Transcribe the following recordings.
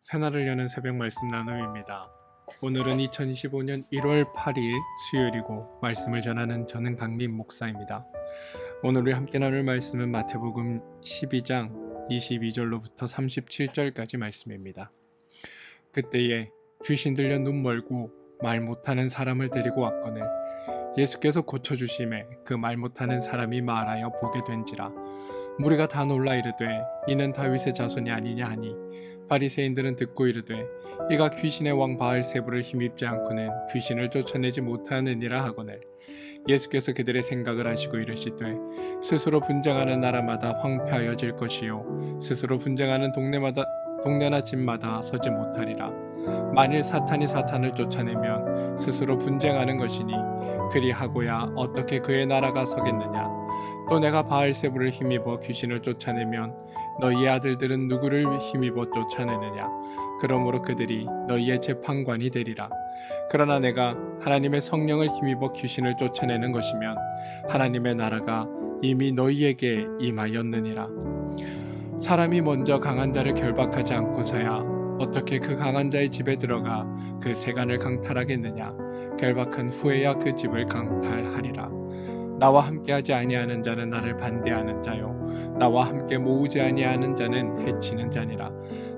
새날을 여는 새벽 말씀 나눔입니다. 오늘은 2025년 1월 8일 수요일이고 말씀을 전하는 저는 강민 목사입니다. 오늘 우리 함께 나눌 말씀은 마태복음 12장 22절로부터 37절까지 말씀입니다. 그때에 귀신 들려 눈 멀고 말 못하는 사람을 데리고 왔거늘 예수께서 고쳐주심에 그 말 못하는 사람이 말하여 보게 된지라. 무리가 다 놀라 이르되 이는 다윗의 자손이 아니냐 하니 바리새인들은 듣고 이르되 이가 귀신의 왕 바알세불을 힘입지 않고는 귀신을 쫓아내지 못하느니라 하거늘 예수께서 그들의 생각을 아시고 이르시되 스스로 분쟁하는 나라마다 황폐하여질 것이요 스스로 분쟁하는 동네나 집마다 서지 못하리라. 만일 사탄이 사탄을 쫓아내면 스스로 분쟁하는 것이니 그리하고야 어떻게 그의 나라가 서겠느냐. 또 내가 바알세불을 힘입어 귀신을 쫓아내면 너희의 아들들은 누구를 힘입어 쫓아내느냐. 그러므로 그들이 너희의 재판관이 되리라. 그러나 내가 하나님의 성령을 힘입어 귀신을 쫓아내는 것이면 하나님의 나라가 이미 너희에게 임하였느니라. 사람이 먼저 강한 자를 결박하지 않고서야 어떻게 그 강한 자의 집에 들어가 그 세간을 강탈하겠느냐. 결박한 후에야 그 집을 강탈하리라. 나와 함께하지 아니하는 자는 나를 반대하는 자요 나와 함께 모으지 아니하는 자는 해치는 자니라.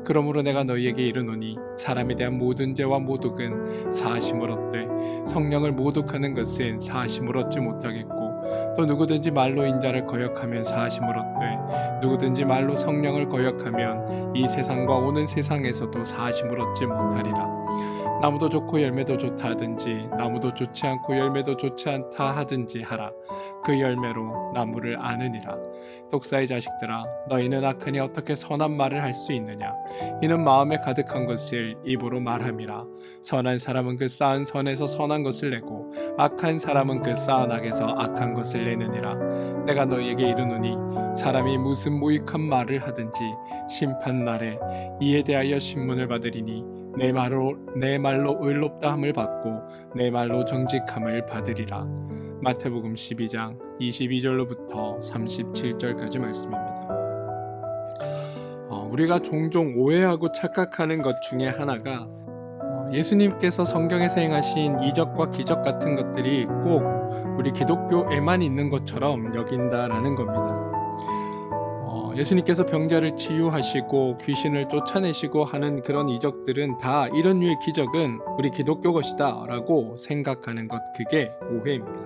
그러므로 내가 너희에게 이르노니 사람에 대한 모든 죄와 모독은 사하심을 얻되 성령을 모독하는 것은 사하심을 얻지 못하겠고 또 누구든지 말로 인자를 거역하면 사하심을 얻되 누구든지 말로 성령을 거역하면 이 세상과 오는 세상에서도 사하심을 얻지 못하리라. 나무도 좋고 열매도 좋다 하든지 나무도 좋지 않고 열매도 좋지 않다 하든지 하라. 그 열매로 나무를 아느니라. 독사의 자식들아 너희는 악하니 어떻게 선한 말을 할 수 있느냐. 이는 마음에 가득한 것을 입으로 말함이라. 선한 사람은 그 쌓은 선에서 선한 것을 내고 악한 사람은 그 쌓은 악에서 악한 것을 내느니라. 내가 너희에게 이르노니 사람이 무슨 무익한 말을 하든지 심판날에 이에 대하여 신문을 받으리니 내 말로 의롭다함을 받고 내 말로 정직함을 받으리라. 마태복음 12장 22절로부터 37절까지 말씀입니다. 우리가 종종 오해하고 착각하는 것 중에 하나가 예수님께서 성경에서 행하신 이적과 기적 같은 것들이 꼭 우리 기독교에만 있는 것처럼 여긴다라는 겁니다. 예수님께서 병자를 치유하시고 귀신을 쫓아내시고 하는 그런 이적들은 다 이런 류의 기적은 우리 기독교 것이다 라고 생각하는 것, 그게 오해입니다.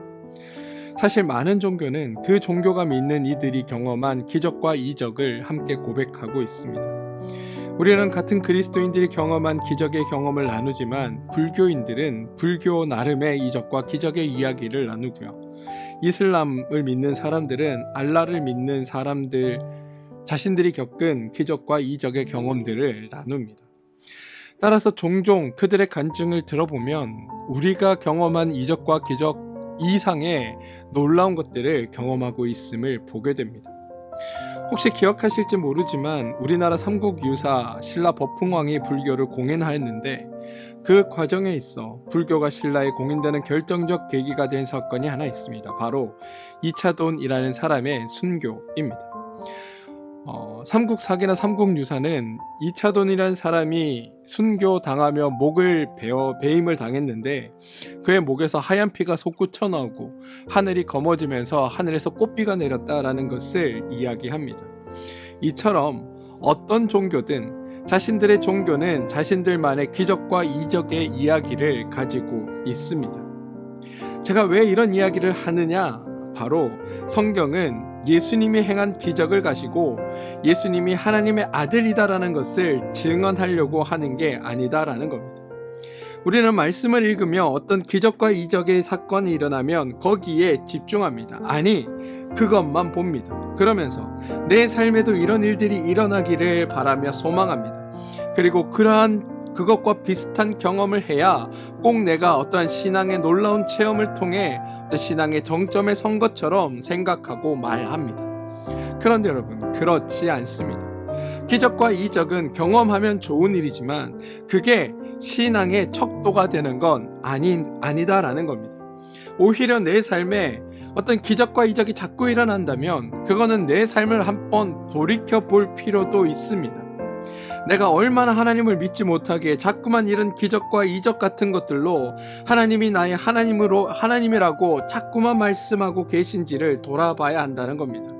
사실 많은 종교는 그 종교가 믿는 이들이 경험한 기적과 이적을 함께 고백하고 있습니다. 우리는 같은 그리스도인들이 경험한 기적의 경험을 나누지만 불교인들은 불교 나름의 이적과 기적의 이야기를 나누고요. 이슬람을 믿는 사람들은 알라를 믿는 사람들 자신들이 겪은 기적과 이적의 경험들을 나눕니다. 따라서 종종 그들의 간증을 들어보면 우리가 경험한 이적과 기적 이상의 놀라운 것들을 경험하고 있음을 보게 됩니다. 혹시 기억하실지 모르지만 우리나라 삼국유사 신라 법흥왕이 불교를 공인하였는데 그 과정에 있어 불교가 신라에 공인되는 결정적 계기가 된 사건이 하나 있습니다. 바로 이차돈이라는 사람의 순교입니다. 삼국사기나 삼국유사는 이차돈이라는 사람이 순교당하며 목을 베임을 당했는데 그의 목에서 하얀 피가 솟구쳐 나오고 하늘이 검어지면서 하늘에서 꽃비가 내렸다라는 것을 이야기합니다. 이처럼 어떤 종교든 자신들의 종교는 자신들만의 기적과 이적의 이야기를 가지고 있습니다. 제가 왜 이런 이야기를 하느냐? 바로 성경은 예수님이 행한 기적을 가지고 예수님이 하나님의 아들이다라는 것을 증언하려고 하는 게 아니다라는 겁니다. 우리는 말씀을 읽으며 어떤 기적과 이적의 사건이 일어나면 거기에 집중합니다. 아니, 그것만 봅니다. 그러면서 내 삶에도 이런 일들이 일어나기를 바라며 소망합니다. 그리고 그것과 비슷한 경험을 해야 꼭 내가 어떠한 신앙의 놀라운 체험을 통해 어떤 신앙의 정점에 선 것처럼 생각하고 말합니다. 그런데 여러분, 그렇지 않습니다. 기적과 이적은 경험하면 좋은 일이지만 그게 신앙의 척도가 되는 건 아니다라는 겁니다. 오히려 내 삶에 어떤 기적과 이적이 자꾸 일어난다면 그거는 내 삶을 한번 돌이켜 볼 필요도 있습니다. 내가 얼마나 하나님을 믿지 못하게 자꾸만 이런 기적과 이적 같은 것들로 하나님이 나의 하나님이라고 자꾸만 말씀하고 계신지를 돌아봐야 한다는 겁니다.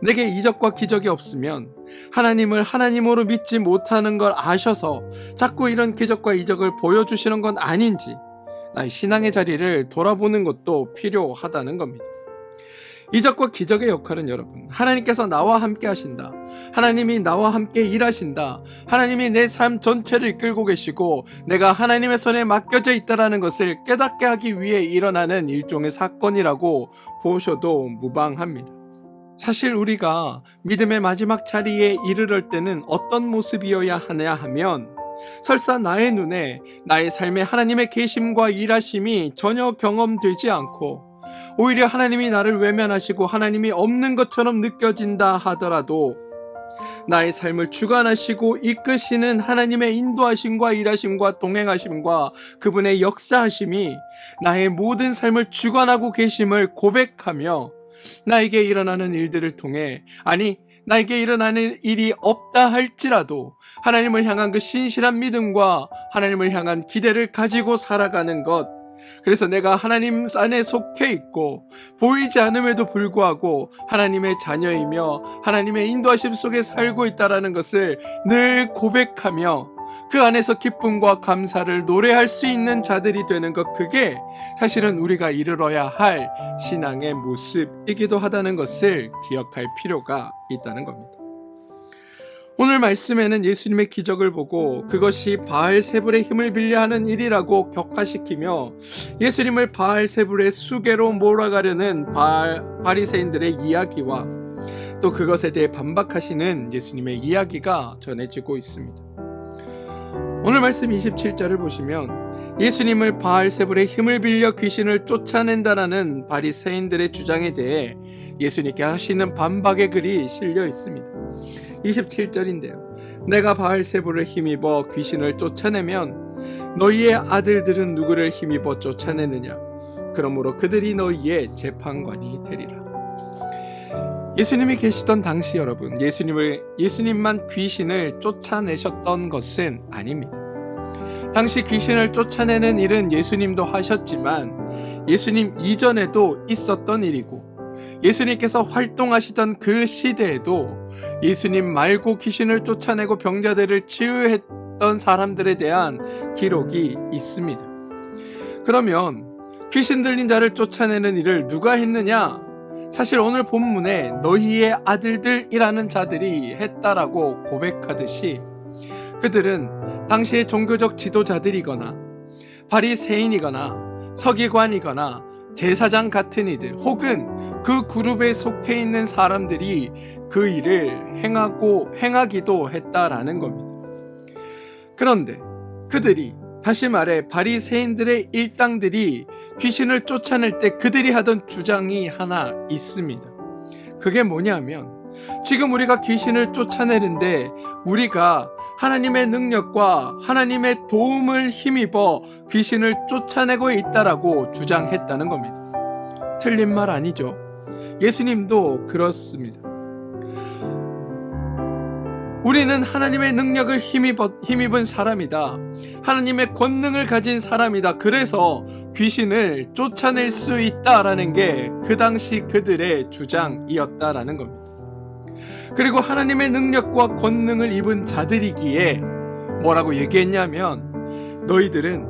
내게 이적과 기적이 없으면 하나님을 하나님으로 믿지 못하는 걸 아셔서 자꾸 이런 기적과 이적을 보여주시는 건 아닌지 나의 신앙의 자리를 돌아보는 것도 필요하다는 겁니다. 이적과 기적의 역할은 여러분, 하나님께서 나와 함께 하신다, 하나님이 나와 함께 일하신다, 하나님이 내 삶 전체를 이끌고 계시고 내가 하나님의 손에 맡겨져 있다는 것을 깨닫게 하기 위해 일어나는 일종의 사건이라고 보셔도 무방합니다. 사실 우리가 믿음의 마지막 자리에 이르를 때는 어떤 모습이어야 하냐 하면, 설사 나의 눈에 나의 삶에 하나님의 계심과 일하심이 전혀 경험되지 않고 오히려 하나님이 나를 외면하시고 하나님이 없는 것처럼 느껴진다 하더라도 나의 삶을 주관하시고 이끄시는 하나님의 인도하심과 일하심과 동행하심과 그분의 역사하심이 나의 모든 삶을 주관하고 계심을 고백하며 나에게 일어나는 일들을 통해, 아니 나에게 일어나는 일이 없다 할지라도 하나님을 향한 그 신실한 믿음과 하나님을 향한 기대를 가지고 살아가는 것, 그래서 내가 하나님 안에 속해 있고 보이지 않음에도 불구하고 하나님의 자녀이며 하나님의 인도하심 속에 살고 있다는 것을 늘 고백하며 그 안에서 기쁨과 감사를 노래할 수 있는 자들이 되는 것, 그게 사실은 우리가 이르러야 할 신앙의 모습이기도 하다는 것을 기억할 필요가 있다는 겁니다. 오늘 말씀에는 예수님의 기적을 보고 그것이 바알세불의 힘을 빌려 하는 일이라고 격화시키며 예수님을 바알세불의 수계로 몰아가려는 바리새인들의 이야기와 또 그것에 대해 반박하시는 예수님의 이야기가 전해지고 있습니다. 오늘 말씀 27절을 보시면 예수님을 바알세불의 힘을 빌려 귀신을 쫓아낸다라는 바리새인들의 주장에 대해 예수님께 하시는 반박의 글이 실려 있습니다. 27절인데요. 내가 바알세불을 힘입어 귀신을 쫓아내면 너희의 아들들은 누구를 힘입어 쫓아내느냐? 그러므로 그들이 너희의 재판관이 되리라. 예수님이 계시던 당시 여러분, 예수님만 귀신을 쫓아내셨던 것은 아닙니다. 당시 귀신을 쫓아내는 일은 예수님도 하셨지만 예수님 이전에도 있었던 일이고, 예수님께서 활동하시던 그 시대에도 예수님 말고 귀신을 쫓아내고 병자들을 치유했던 사람들에 대한 기록이 있습니다. 그러면 귀신 들린 자를 쫓아내는 일을 누가 했느냐? 사실 오늘 본문에 너희의 아들들이라는 자들이 했다라고 고백하듯이 그들은 당시의 종교적 지도자들이거나 바리새인이거나 서기관이거나 제사장 같은 이들 혹은 그 그룹에 속해 있는 사람들이 그 일을 행하기도 했다라는 겁니다. 그런데 그들이, 다시 말해 바리새인들의 일당들이 귀신을 쫓아낼 때 그들이 하던 주장이 하나 있습니다. 그게 뭐냐면, 지금 우리가 귀신을 쫓아내는데 우리가 하나님의 능력과 하나님의 도움을 힘입어 귀신을 쫓아내고 있다라고 주장했다는 겁니다. 틀린 말 아니죠. 예수님도 그렇습니다. 우리는 하나님의 능력을 힘입은 사람이다. 하나님의 권능을 가진 사람이다. 그래서 귀신을 쫓아낼 수 있다라는 게 그 당시 그들의 주장이었다라는 겁니다. 그리고 하나님의 능력과 권능을 입은 자들이기에 뭐라고 얘기했냐면, 너희들은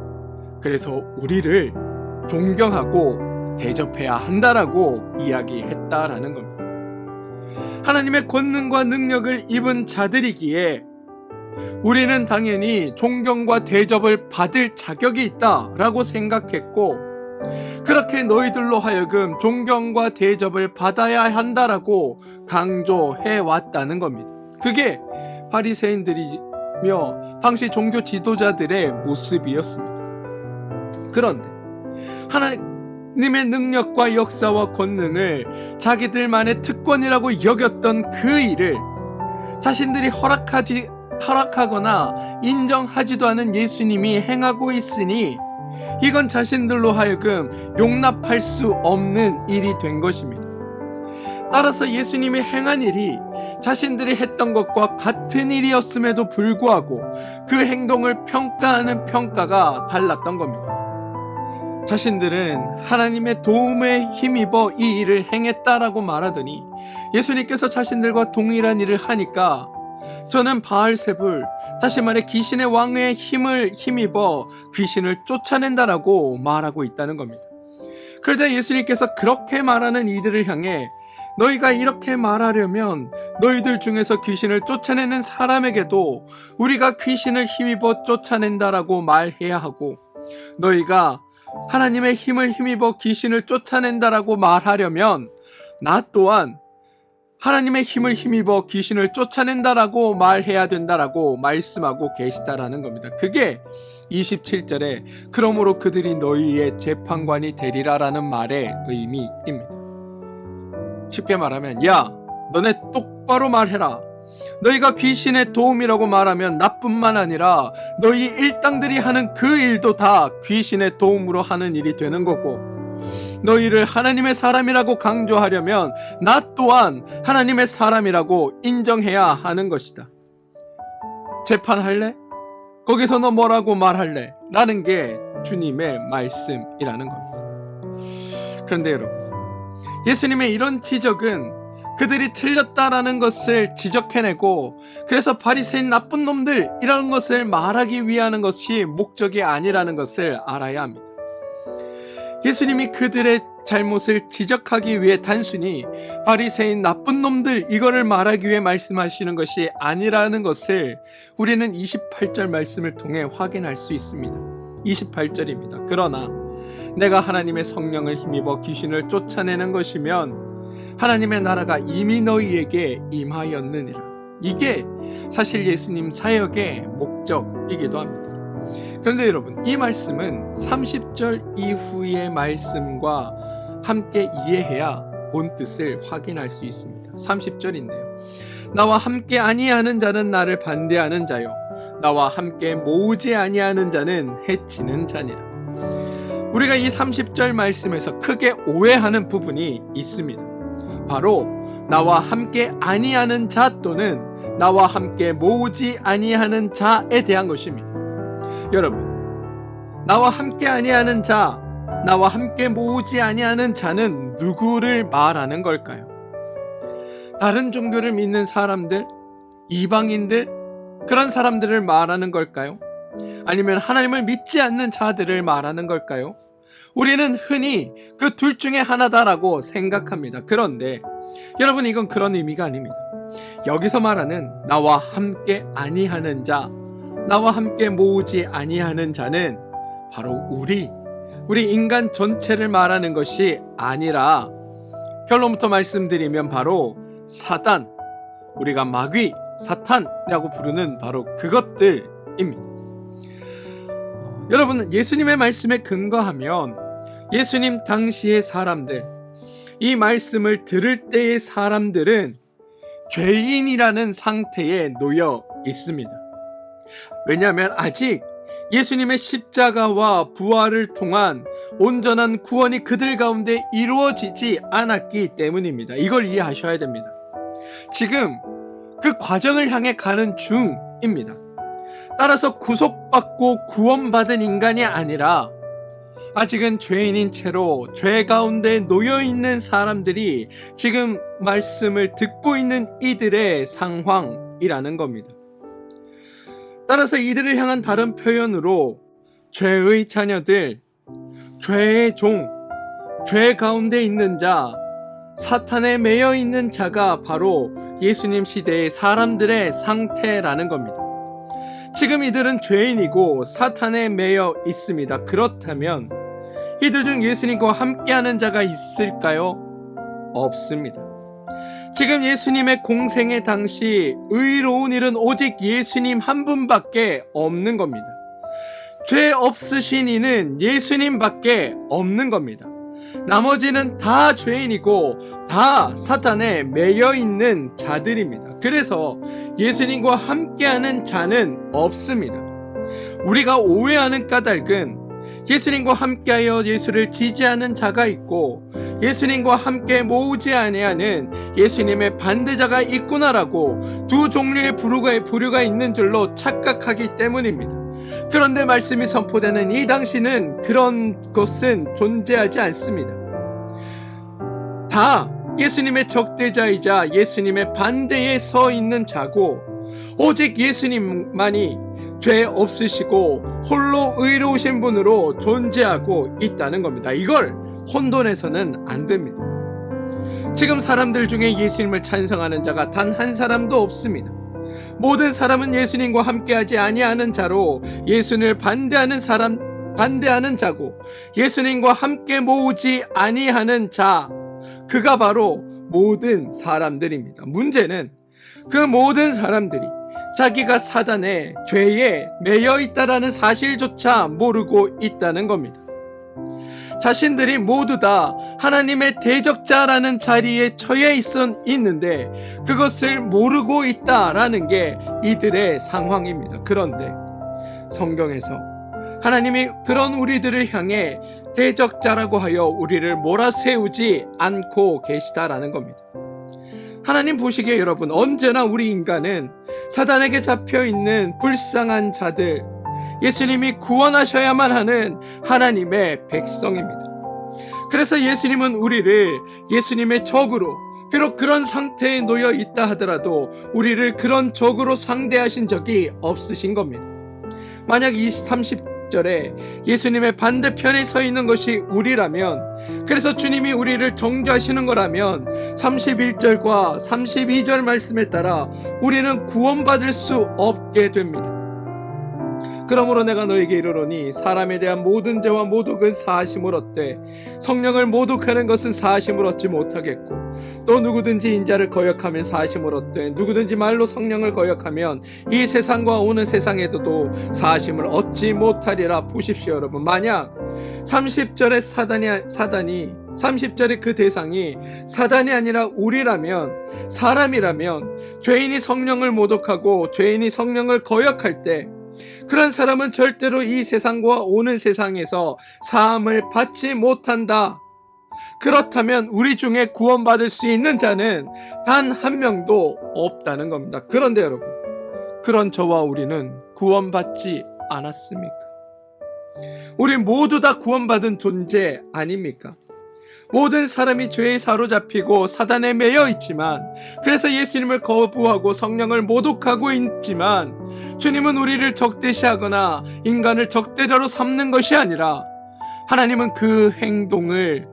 그래서 우리를 존경하고 대접해야 한다라고 이야기했다라는 겁니다. 하나님의 권능과 능력을 입은 자들이기에 우리는 당연히 존경과 대접을 받을 자격이 있다라고 생각했고, 그렇게 너희들로 하여금 존경과 대접을 받아야 한다라고 강조해 왔다는 겁니다. 그게 바리새인들이며 당시 종교 지도자들의 모습이었습니다. 그런데 하나님의 능력과 역사와 권능을 자기들만의 특권이라고 여겼던 그 일을 자신들이 허락하거나 인정하지도 않은 예수님이 행하고 있으니 이건 자신들로 하여금 용납할 수 없는 일이 된 것입니다. 따라서 예수님이 행한 일이 자신들이 했던 것과 같은 일이었음에도 불구하고 그 행동을 평가하는 평가가 달랐던 겁니다. 자신들은 하나님의 도움에 힘입어 이 일을 행했다라고 말하더니 예수님께서 자신들과 동일한 일을 하니까 저는 바알세불, 다시 말해 귀신의 왕의 힘을 힘입어 귀신을 쫓아낸다라고 말하고 있다는 겁니다. 그러자 예수님께서 그렇게 말하는 이들을 향해 너희가 이렇게 말하려면 너희들 중에서 귀신을 쫓아내는 사람에게도 우리가 귀신을 힘입어 쫓아낸다라고 말해야 하고, 너희가 하나님의 힘을 힘입어 귀신을 쫓아낸다라고 말하려면 나 또한 하나님의 힘을 힘입어 귀신을 쫓아낸다라고 말해야 된다라고 말씀하고 계시다라는 겁니다. 그게 27절에 그러므로 그들이 너희의 재판관이 되리라라는 말의 의미입니다. 쉽게 말하면 야, 너네 똑바로 말해라. 너희가 귀신의 도움이라고 말하면 나뿐만 아니라 너희 일당들이 하는 그 일도 다 귀신의 도움으로 하는 일이 되는 거고, 너희를 하나님의 사람이라고 강조하려면 나 또한 하나님의 사람이라고 인정해야 하는 것이다. 재판할래? 거기서 너 뭐라고 말할래? 라는 게 주님의 말씀이라는 겁니다. 그런데 여러분, 예수님의 이런 지적은 그들이 틀렸다라는 것을 지적해내고 그래서 바리새인 나쁜 놈들이라는 것을 말하기 위한 것이 목적이 아니라는 것을 알아야 합니다. 예수님이 그들의 잘못을 지적하기 위해 단순히 바리새인 나쁜 놈들 이거를 말하기 위해 말씀하시는 것이 아니라는 것을 우리는 28절 말씀을 통해 확인할 수 있습니다. 28절입니다. 그러나 내가 하나님의 성령을 힘입어 귀신을 쫓아내는 것이면 하나님의 나라가 이미 너희에게 임하였느니라. 이게 사실 예수님 사역의 목적이기도 합니다. 그런데 여러분, 이 말씀은 30절 이후의 말씀과 함께 이해해야 본 뜻을 확인할 수 있습니다. 30절인데요. 나와 함께 아니하는 자는 나를 반대하는 자요, 나와 함께 모으지 아니하는 자는 해치는 자니라. 우리가 이 30절 말씀에서 크게 오해하는 부분이 있습니다. 바로 나와 함께 아니하는 자 또는 나와 함께 모으지 아니하는 자에 대한 것입니다. 여러분, 나와 함께 아니하는 자, 나와 함께 모으지 아니하는 자는 누구를 말하는 걸까요? 다른 종교를 믿는 사람들, 이방인들, 그런 사람들을 말하는 걸까요? 아니면 하나님을 믿지 않는 자들을 말하는 걸까요? 우리는 흔히 그 둘 중에 하나다라고 생각합니다. 그런데 여러분, 이건 그런 의미가 아닙니다. 여기서 말하는 나와 함께 아니하는 자, 나와 함께 모으지 아니하는 자는 바로 우리 인간 전체를 말하는 것이 아니라 결론부터 말씀드리면 바로 사단, 우리가 마귀, 사탄이라고 부르는 바로 그것들입니다. 여러분, 예수님의 말씀에 근거하면 예수님 당시의 사람들, 이 말씀을 들을 때의 사람들은 죄인이라는 상태에 놓여 있습니다. 왜냐하면 아직 예수님의 십자가와 부활을 통한 온전한 구원이 그들 가운데 이루어지지 않았기 때문입니다. 이걸 이해하셔야 됩니다. 지금 그 과정을 향해 가는 중입니다. 따라서 구속받고 구원받은 인간이 아니라 아직은 죄인인 채로 죄 가운데 놓여있는 사람들이 지금 말씀을 듣고 있는 이들의 상황이라는 겁니다. 따라서 이들을 향한 다른 표현으로 죄의 자녀들, 죄의 종, 죄 가운데 있는 자, 사탄에 매여 있는 자가 바로 예수님 시대의 사람들의 상태라는 겁니다. 지금 이들은 죄인이고 사탄에 매여 있습니다. 그렇다면 이들 중 예수님과 함께하는 자가 있을까요? 없습니다. 지금 예수님의 공생의 당시 의로운 일은 오직 예수님 한 분밖에 없는 겁니다. 죄 없으신 이는 예수님밖에 없는 겁니다. 나머지는 다 죄인이고 다 사탄에 매여 있는 자들입니다. 그래서 예수님과 함께하는 자는 없습니다. 우리가 오해하는 까닭은 예수님과 함께하여 예수를 지지하는 자가 있고 예수님과 함께 모으지 아니하는 예수님의 반대자가 있구나라고 두 종류의 부류가 있는 줄로 착각하기 때문입니다. 그런데 말씀이 선포되는 이 당시는 그런 것은 존재하지 않습니다. 다 예수님의 적대자이자 예수님의 반대에 서 있는 자고, 오직 예수님만이 죄 없으시고 홀로 의로우신 분으로 존재하고 있다는 겁니다. 이걸 혼돈해서는 안 됩니다. 지금 사람들 중에 예수님을 찬성하는 자가 단 한 사람도 없습니다. 모든 사람은 예수님과 함께하지 아니하는 자로 예수님을 반대하는 자고, 예수님과 함께 모으지 아니하는 자, 그가 바로 모든 사람들입니다. 문제는 그 모든 사람들이 자기가 사단의 죄에 매여 있다라는 사실조차 모르고 있다는 겁니다. 자신들이 모두 다 하나님의 대적자라는 자리에 처해 있는데 그것을 모르고 있다라는 게 이들의 상황입니다. 그런데 성경에서 하나님이 그런 우리들을 향해 대적자라고 하여 우리를 몰아세우지 않고 계시다라는 겁니다. 하나님 보시기에 여러분, 언제나 우리 인간은 사단에게 잡혀있는 불쌍한 자들, 예수님이 구원하셔야만 하는 하나님의 백성입니다. 그래서 예수님은 우리를 예수님의 적으로, 비록 그런 상태에 놓여 있다 하더라도 우리를 그런 적으로 상대하신 적이 없으신 겁니다. 만약 30절에 예수님의 반대편에 서 있는 것이 우리라면, 그래서 주님이 우리를 정죄하시는 거라면 31절과 32절 말씀에 따라 우리는 구원받을 수 없게 됩니다. 그러므로 내가 너에게 이르노니 사람에 대한 모든 죄와 모독은 사하심을 얻되 성령을 모독하는 것은 사하심을 얻지 못하겠고, 또 누구든지 인자를 거역하면 사하심을 얻되 누구든지 말로 성령을 거역하면 이 세상과 오는 세상에도 사하심을 얻지 못하리라. 보십시오 여러분, 만약 30절에 30절의 그 대상이 사단이 아니라 우리라면, 사람이라면, 죄인이 성령을 모독하고 죄인이 성령을 거역할 때 그런 사람은 절대로 이 세상과 오는 세상에서 사함을 받지 못한다. 그렇다면 우리 중에 구원받을 수 있는 자는 단 한 명도 없다는 겁니다. 그런데 여러분, 그런 저와 우리는 구원받지 않았습니까? 우리 모두 다 구원받은 존재 아닙니까? 모든 사람이 죄에 사로잡히고 사단에 매여 있지만, 그래서 예수님을 거부하고 성령을 모독하고 있지만, 주님은 우리를 적대시하거나 인간을 적대자로 삼는 것이 아니라 하나님은 그 행동을,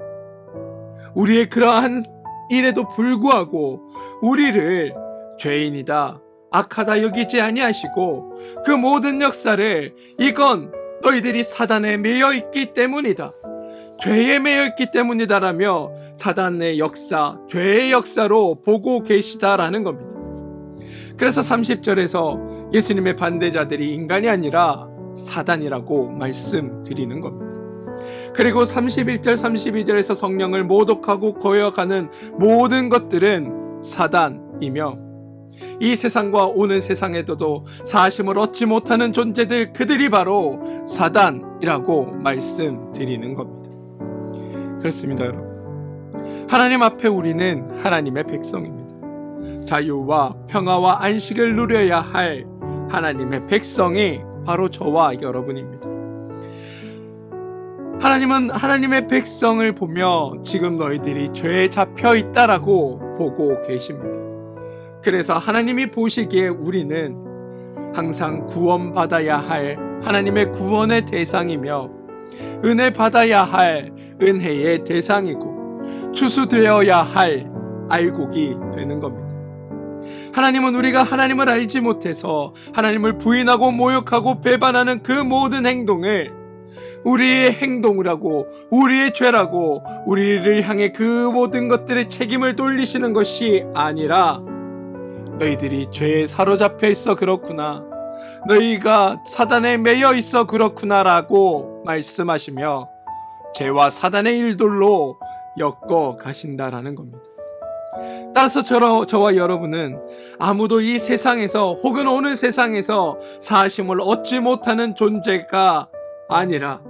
우리의 그러한 일에도 불구하고 우리를 죄인이다, 악하다 여기지 아니하시고 그 모든 역사를 이건 너희들이 사단에 매여 있기 때문이다, 죄에 매여 있기 때문이다라며 사단의 역사, 죄의 역사로 보고 계시다라는 겁니다. 그래서 30절에서 예수님의 반대자들이 인간이 아니라 사단이라고 말씀드리는 겁니다. 그리고 31절, 32절에서 성령을 모독하고 거역하는 모든 것들은 사단이며, 이 세상과 오는 세상에도 사심을 얻지 못하는 존재들, 그들이 바로 사단이라고 말씀드리는 겁니다. 그렇습니다 여러분, 하나님 앞에 우리는 하나님의 백성입니다. 자유와 평화와 안식을 누려야 할 하나님의 백성이 바로 저와 여러분입니다. 하나님은 하나님의 백성을 보며 지금 너희들이 죄에 잡혀 있다라고 보고 계십니다. 그래서 하나님이 보시기에 우리는 항상 구원받아야 할 하나님의 구원의 대상이며, 은혜 받아야 할 은혜의 대상이고, 추수되어야 할 알곡이 되는 겁니다. 하나님은 우리가 하나님을 알지 못해서 하나님을 부인하고 모욕하고 배반하는 그 모든 행동을 우리의 행동이라고, 우리의 죄라고, 우리를 향해 그 모든 것들의 책임을 돌리시는 것이 아니라, 너희들이 죄에 사로잡혀 있어 그렇구나, 너희가 사단에 매여 있어 그렇구나라고 말씀하시며 죄와 사단의 일들로 엮어 가신다라는 겁니다. 따라서 저와 여러분은 아무도 이 세상에서 혹은 오는 세상에서 사심을 얻지 못하는 존재가 아니라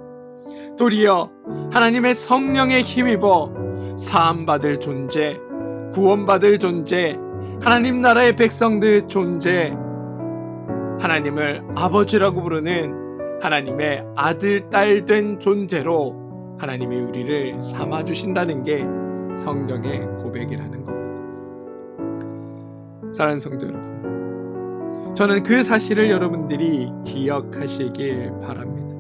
도리어 하나님의 성령에 힘입어 사함받을 존재, 구원받을 존재, 하나님 나라의 백성들 존재, 하나님을 아버지라고 부르는 하나님의 아들, 딸 된 존재로 하나님이 우리를 삼아주신다는 게 성경의 고백이라는 겁니다. 사랑하는 성도 여러분, 저는 그 사실을 여러분들이 기억하시길 바랍니다.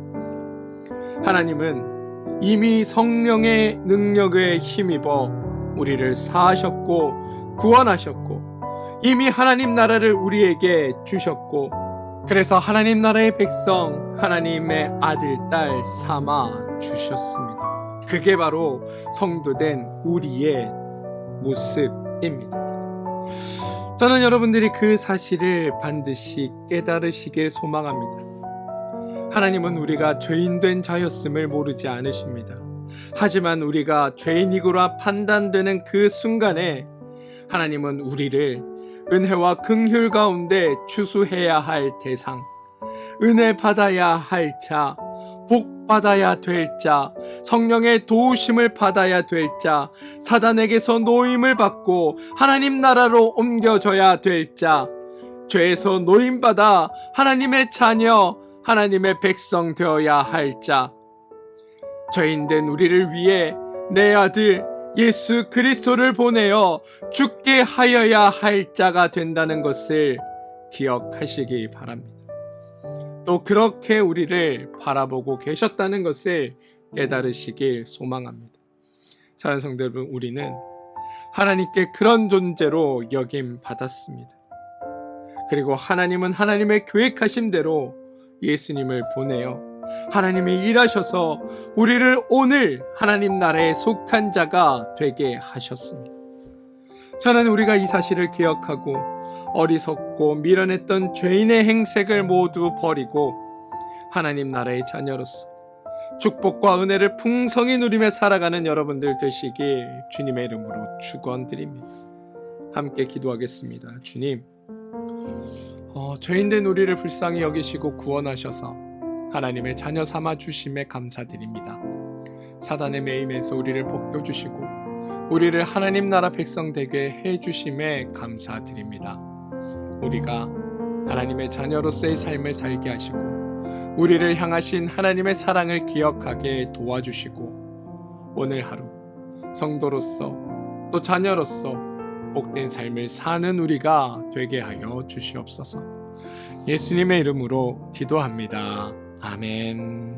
하나님은 이미 성령의 능력에 힘입어 우리를 사하셨고 구원하셨고 이미 하나님 나라를 우리에게 주셨고, 그래서 하나님 나라의 백성, 하나님의 아들, 딸 삼아 주셨습니다. 그게 바로 성도된 우리의 모습입니다. 저는 여러분들이 그 사실을 반드시 깨달으시길 소망합니다. 하나님은 우리가 죄인된 자였음을 모르지 않으십니다. 하지만 우리가 죄인이구나 판단되는 그 순간에 하나님은 우리를 은혜와 긍휼 가운데 추수해야 할 대상, 은혜 받아야 할 자, 복 받아야 될 자, 성령의 도우심을 받아야 될 자, 사단에게서 노임을 받고 하나님 나라로 옮겨져야 될 자, 죄에서 노임받아 하나님의 자녀, 하나님의 백성 되어야 할 자, 죄인된 우리를 위해 내 아들 예수 그리스도를 보내어 죽게 하여야 할 자가 된다는 것을 기억하시기 바랍니다. 또 그렇게 우리를 바라보고 계셨다는 것을 깨달으시길 소망합니다. 사랑하는 성도 여러분, 우리는 하나님께 그런 존재로 여김 받았습니다. 그리고 하나님은 하나님의 계획하신 대로 예수님을 보내어 하나님이 일하셔서 우리를 오늘 하나님 나라에 속한 자가 되게 하셨습니다. 저는 우리가 이 사실을 기억하고 어리석고 미련했던 죄인의 행색을 모두 버리고 하나님 나라의 자녀로서 축복과 은혜를 풍성히 누리며 살아가는 여러분들 되시길 주님의 이름으로 축원드립니다. 함께 기도하겠습니다. 주님, 죄인된 우리를 불쌍히 여기시고 구원하셔서 하나님의 자녀 삼아 주심에 감사드립니다. 사단의 매임에서 우리를 벗겨주시고 우리를 하나님 나라 백성 되게 해주심에 감사드립니다. 우리가 하나님의 자녀로서의 삶을 살게 하시고 우리를 향하신 하나님의 사랑을 기억하게 도와주시고 오늘 하루 성도로서 또 자녀로서 복된 삶을 사는 우리가 되게 하여 주시옵소서. 예수님의 이름으로 기도합니다. 아멘.